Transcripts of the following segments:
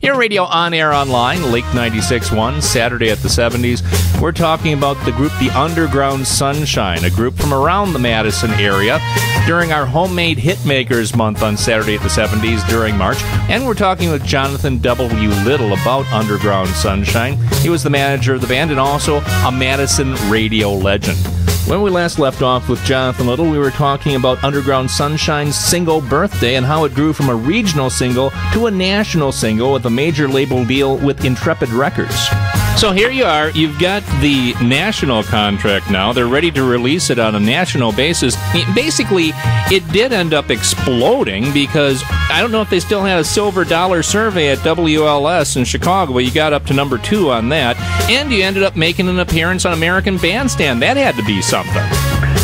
Air Radio On Air Online, Lake 96.1, Saturday at the 70s. We're talking about the group The Underground Sunshine, a group from around the Madison area, during our Homemade Hitmakers Month on Saturday at the 70s during March. And we're talking with Jonathan W. Little about Underground Sunshine. He was the manager of the band and also a Madison radio legend. When we last left off with Jonathan Little, we were talking about Underground Sunshine's single Birthday and how it grew from a regional single to a national single with a major label deal with Intrepid Records. So here you are, you've got the national contract now. They're ready to release it on a national basis. Basically, it did end up exploding because I don't know if they still had a silver dollar survey at WLS in Chicago, but you got up to number 2 on that, and you ended up making an appearance on American Bandstand. That had to be something.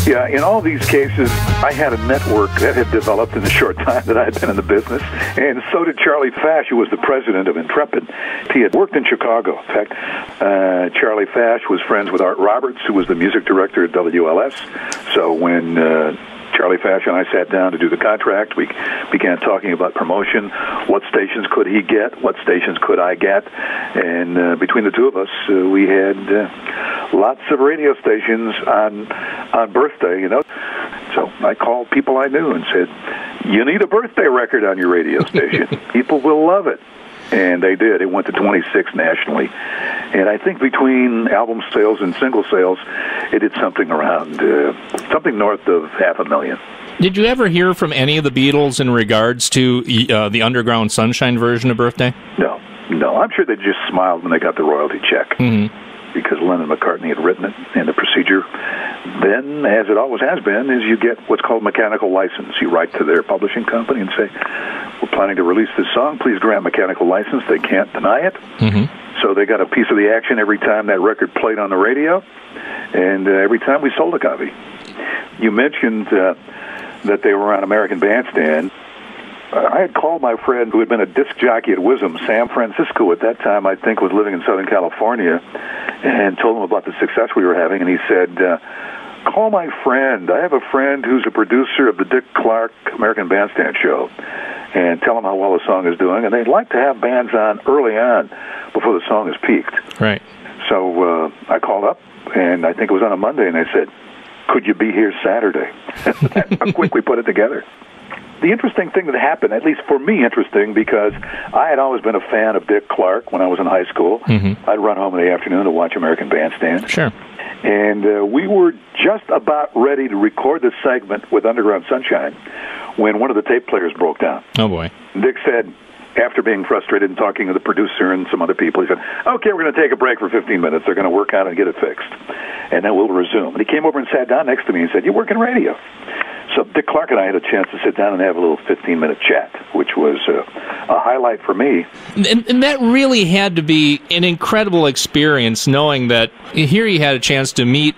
Yeah, in all these cases, I had a network that had developed in the short time that I had been in the business, and so did Charlie Fash, who was the president of Intrepid. He had worked in Chicago. In fact, Charlie Fash was friends with Art Roberts, who was the music director at WLS. So when Charlie Fash and I sat down to do the contract, we began talking about promotion. What stations could he get? What stations could I get? And between the two of us, we had lots of radio stations on birthday, you know. So I called people I knew and said, you need a birthday record on your radio station. People will love it. And they did. It went to 26 nationally. And I think between album sales and single sales, it did something around, something north of 500,000. Did you ever hear from any of the Beatles in regards to the Underground Sunshine version of Birthday? No. I'm sure they just smiled when they got the royalty check. Mm-hmm. Because Lennon and McCartney had written it, and the procedure then, as it always has been, is you get what's called mechanical license. You write to their publishing company and say, we're planning to release this song. Please grant mechanical license. They can't deny it. Mm-hmm. So they got a piece of the action every time that record played on the radio, and every time we sold a copy. You mentioned that they were on American Bandstand. I had called my friend who had been a disc jockey at WISM, Sam Francisco, at that time, I think, was living in Southern California, and told him about the success we were having, and he said, call my friend. I have a friend who's a producer of the Dick Clark American Bandstand show, and tell him how well the song is doing, and they'd like to have bands on early on before the song is peaked. Right. So I called up, and I think it was on a Monday, and they said, could you be here Saturday? How quick we put it together. The interesting thing that happened, at least for me interesting, because I had always been a fan of Dick Clark when I was in high school. Mm-hmm. I'd run home in the afternoon to watch American Bandstand. Sure. And we were just about ready to record this segment with Underground Sunshine when one of the tape players broke down. Oh, boy. Dick said, after being frustrated and talking to the producer and some other people, he said, okay, we're going to take a break for 15 minutes. They're going to work on it and get it fixed. And then we'll resume. And he came over and sat down next to me and said, you work in radio. So Dick Clark and I had a chance to sit down and have a little 15-minute chat, which was a highlight for me. And that really had to be an incredible experience, knowing that here you had a chance to meet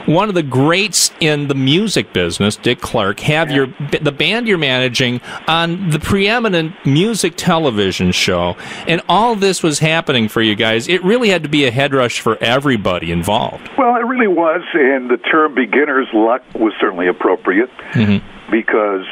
one of the greats in the music business, Dick Clark, have the band you're managing on the preeminent music television show, and all this was happening for you guys. It really had to be a head rush for everybody involved. Well, it really was, and the term beginner's luck was certainly appropriate. Mm-hmm. Because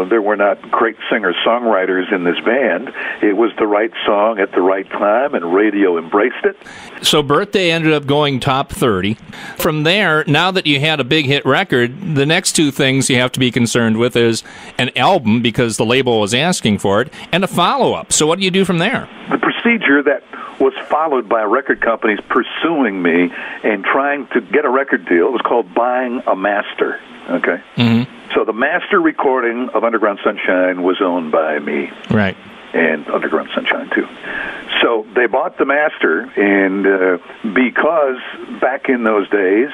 there were not great singer-songwriters in this band. It was the right song at the right time, and radio embraced it. So Birthday ended up going top 30. From there, now that you had a big hit record, the next two things you have to be concerned with is an album, because the label was asking for it, and a follow-up. So what do you do from there? The procedure that was followed by record companies pursuing me and trying to get a record deal was called buying a master. Okay? Mm-hmm. So the master recording of Underground Sunshine was owned by me. Right. And Underground Sunshine, too. So they bought the master, and because back in those days,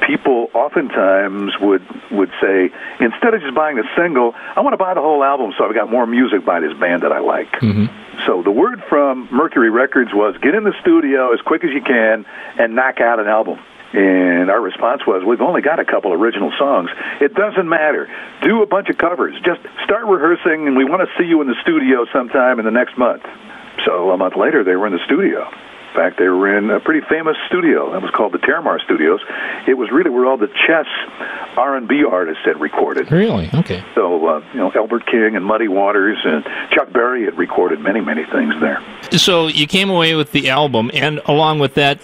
people oftentimes would say, instead of just buying a single, I want to buy the whole album so I've got more music by this band that I like. Mm-hmm. So the word from Mercury Records was, get in the studio as quick as you can and knock out an album. And our response was, we've only got a couple original songs. It doesn't matter. Do a bunch of covers. Just start rehearsing, and we want to see you in the studio sometime in the next month. So a month later, they were in the studio. fact, they were in a pretty famous studio. That was called the Terramar Studios. It was really where all the Chess R&B artists had recorded. Really? Okay. So, Albert King and Muddy Waters and Chuck Berry had recorded many, many things there. So you came away with the album, and along with that,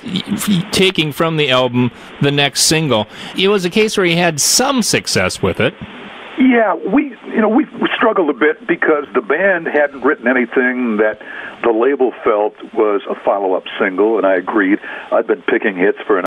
taking from the album the next single. It was a case where you had some success with it. Yeah, we struggled a bit because the band hadn't written anything that the label felt was a follow-up single, and I agreed. I'd been picking hits for an